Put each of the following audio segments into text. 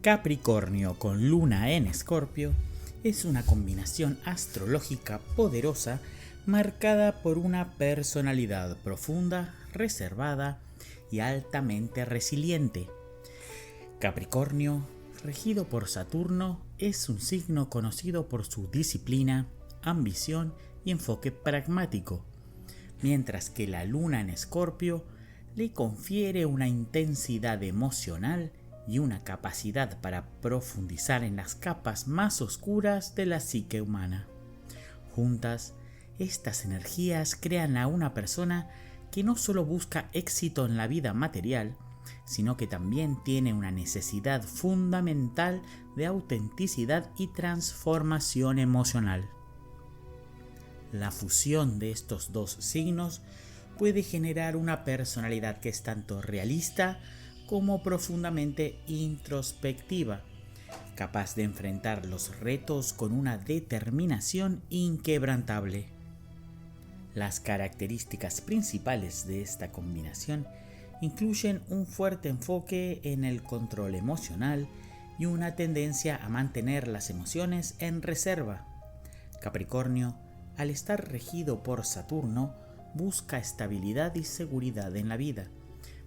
Capricornio con Luna en Escorpio es una combinación astrológica poderosa marcada por una personalidad profunda, reservada y altamente resiliente. Capricornio, regido por Saturno, es un signo conocido por su disciplina, ambición y enfoque pragmático, mientras que la Luna en Escorpio le confiere una intensidad emocional y una capacidad para profundizar en las capas más oscuras de la psique humana. Juntas, estas energías crean a una persona que no solo busca éxito en la vida material, sino que también tiene una necesidad fundamental de autenticidad y transformación emocional. La fusión de estos dos signos puede generar una personalidad que es tanto realista como profundamente introspectiva, capaz de enfrentar los retos con una determinación inquebrantable. Las características principales de esta combinación incluyen un fuerte enfoque en el control emocional y una tendencia a mantener las emociones en reserva. Capricornio, al estar regido por Saturno, busca estabilidad y seguridad en la vida,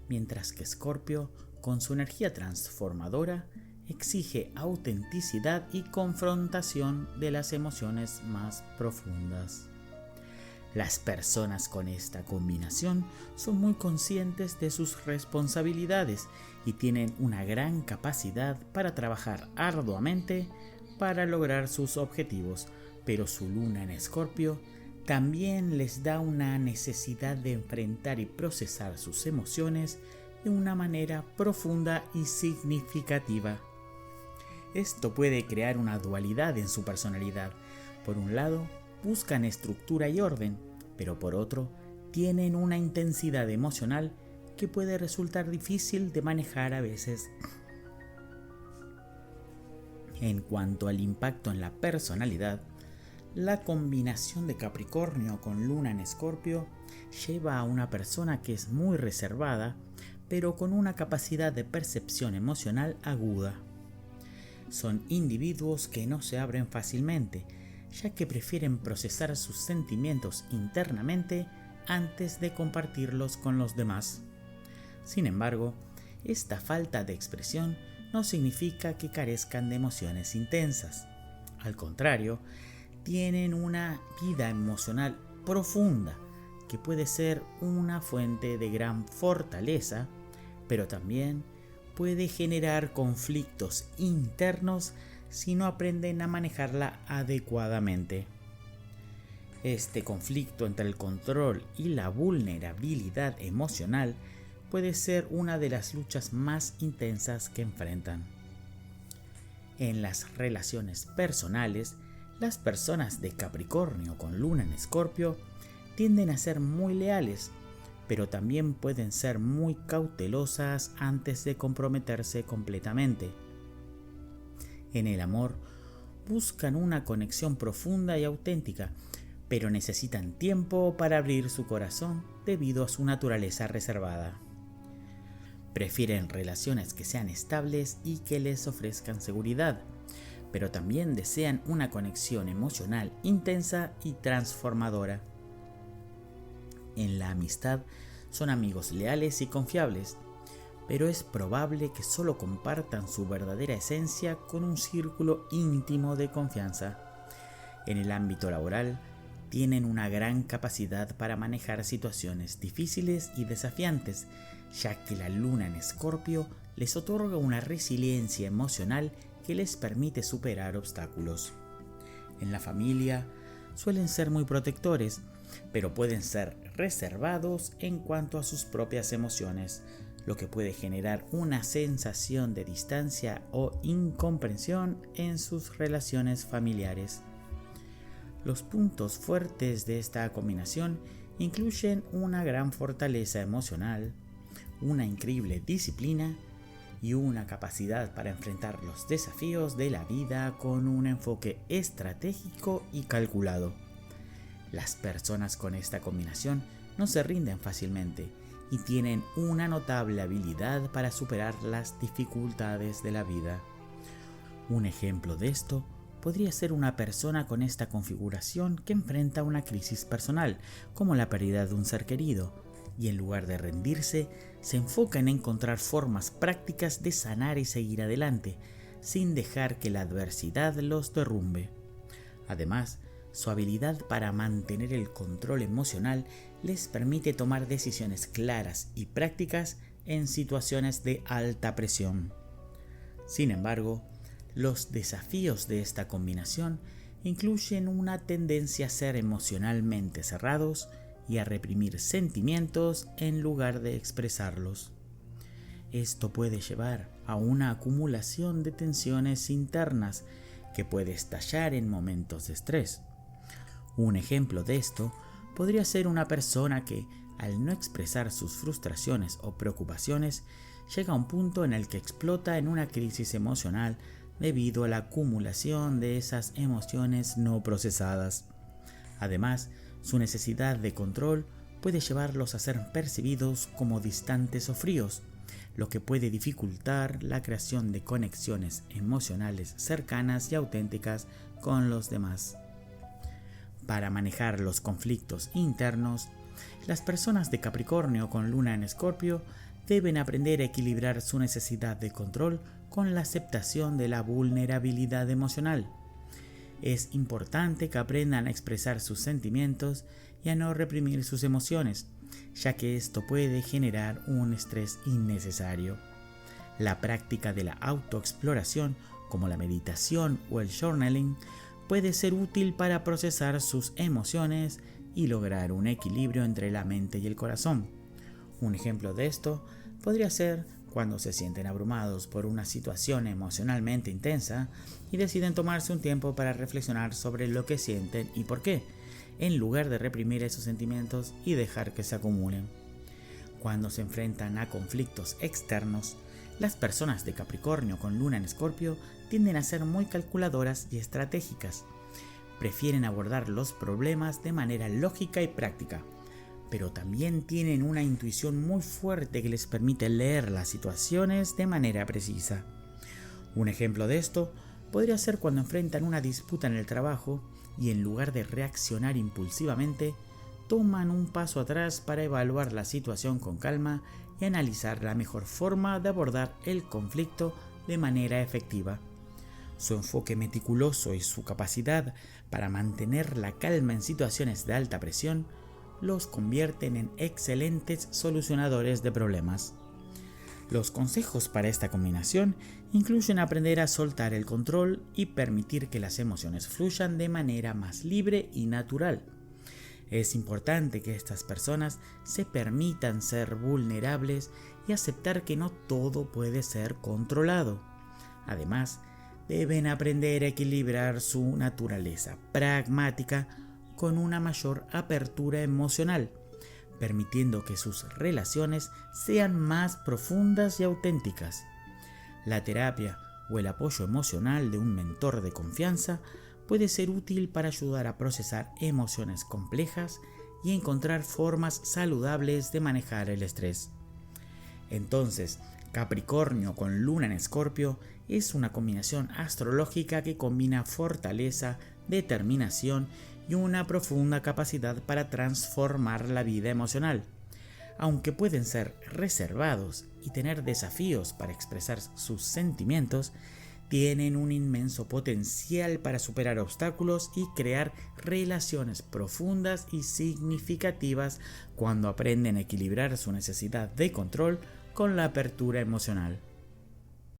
mientras que Escorpio, con su energía transformadora, exige autenticidad y confrontación de las emociones más profundas. Las personas con esta combinación son muy conscientes de sus responsabilidades y tienen una gran capacidad para trabajar arduamente para lograr sus objetivos, pero su Luna en Escorpio también les da una necesidad de enfrentar y procesar sus emociones de una manera profunda y significativa. Esto puede crear una dualidad en su personalidad. Por un lado, buscan estructura y orden, pero por otro, tienen una intensidad emocional que puede resultar difícil de manejar a veces. En cuanto al impacto en la personalidad, la combinación de Capricornio con Luna en Escorpio lleva a una persona que es muy reservada, pero con una capacidad de percepción emocional aguda. Son individuos que no se abren fácilmente, ya que prefieren procesar sus sentimientos internamente antes de compartirlos con los demás. Sin embargo, esta falta de expresión no significa que carezcan de emociones intensas. Al contrario, tienen una vida emocional profunda que puede ser una fuente de gran fortaleza, pero también puede generar conflictos internos si no aprenden a manejarla adecuadamente. Este conflicto entre el control y la vulnerabilidad emocional puede ser una de las luchas más intensas que enfrentan. En las relaciones personales, las personas de Capricornio con Luna en Escorpio tienden a ser muy leales, pero también pueden ser muy cautelosas antes de comprometerse completamente. En el amor, buscan una conexión profunda y auténtica, pero necesitan tiempo para abrir su corazón debido a su naturaleza reservada. Prefieren relaciones que sean estables y que les ofrezcan seguridad, pero también desean una conexión emocional intensa y transformadora. En la amistad son amigos leales y confiables, pero es probable que solo compartan su verdadera esencia con un círculo íntimo de confianza. En el ámbito laboral, tienen una gran capacidad para manejar situaciones difíciles y desafiantes, ya que la Luna en Escorpio les otorga una resiliencia emocional que les permite superar obstáculos. En la familia, suelen ser muy protectores, pero pueden ser reservados en cuanto a sus propias emociones, lo que puede generar una sensación de distancia o incomprensión en sus relaciones familiares. Los puntos fuertes de esta combinación incluyen una gran fortaleza emocional, una increíble disciplina y una capacidad para enfrentar los desafíos de la vida con un enfoque estratégico y calculado. Las personas con esta combinación no se rinden fácilmente y tienen una notable habilidad para superar las dificultades de la vida. Un ejemplo de esto podría ser una persona con esta configuración que enfrenta una crisis personal, como la pérdida de un ser querido, y en lugar de rendirse, se enfoca en encontrar formas prácticas de sanar y seguir adelante, sin dejar que la adversidad los derrumbe. Además, su habilidad para mantener el control emocional les permite tomar decisiones claras y prácticas en situaciones de alta presión. Sin embargo, los desafíos de esta combinación incluyen una tendencia a ser emocionalmente cerrados y a reprimir sentimientos en lugar de expresarlos. Esto puede llevar a una acumulación de tensiones internas que puede estallar en momentos de estrés. Un ejemplo de esto podría ser una persona que, al no expresar sus frustraciones o preocupaciones, llega a un punto en el que explota en una crisis emocional debido a la acumulación de esas emociones no procesadas. Además, su necesidad de control puede llevarlos a ser percibidos como distantes o fríos, lo que puede dificultar la creación de conexiones emocionales cercanas y auténticas con los demás. Para manejar los conflictos internos, las personas de Capricornio con luna en Escorpio deben aprender a equilibrar su necesidad de control con la aceptación de la vulnerabilidad emocional. Es importante que aprendan a expresar sus sentimientos y a no reprimir sus emociones, ya que esto puede generar un estrés innecesario. La práctica de la autoexploración, como la meditación o el journaling, puede ser útil para procesar sus emociones y lograr un equilibrio entre la mente y el corazón. Un ejemplo de esto podría ser cuando se sienten abrumados por una situación emocionalmente intensa y deciden tomarse un tiempo para reflexionar sobre lo que sienten y por qué, en lugar de reprimir esos sentimientos y dejar que se acumulen. Cuando se enfrentan a conflictos externos, las personas de Capricornio con luna en Escorpio tienden a ser muy calculadoras y estratégicas. Prefieren abordar los problemas de manera lógica y práctica, pero también tienen una intuición muy fuerte que les permite leer las situaciones de manera precisa. Un ejemplo de esto podría ser cuando enfrentan una disputa en el trabajo y en lugar de reaccionar impulsivamente, toman un paso atrás para evaluar la situación con calma y analizar la mejor forma de abordar el conflicto de manera efectiva. Su enfoque meticuloso y su capacidad para mantener la calma en situaciones de alta presión los convierten en excelentes solucionadores de problemas. Los consejos para esta combinación incluyen aprender a soltar el control y permitir que las emociones fluyan de manera más libre y natural. Es importante que estas personas se permitan ser vulnerables y aceptar que no todo puede ser controlado. Además, deben aprender a equilibrar su naturaleza pragmática con una mayor apertura emocional, permitiendo que sus relaciones sean más profundas y auténticas. La terapia o el apoyo emocional de un mentor de confianza puede ser útil para ayudar a procesar emociones complejas y encontrar formas saludables de manejar el estrés. Entonces, Capricornio con luna en Escorpio es una combinación astrológica que combina fortaleza, determinación y una profunda capacidad para transformar la vida emocional. Aunque pueden ser reservados y tener desafíos para expresar sus sentimientos, tienen un inmenso potencial para superar obstáculos y crear relaciones profundas y significativas cuando aprenden a equilibrar su necesidad de control con la apertura emocional.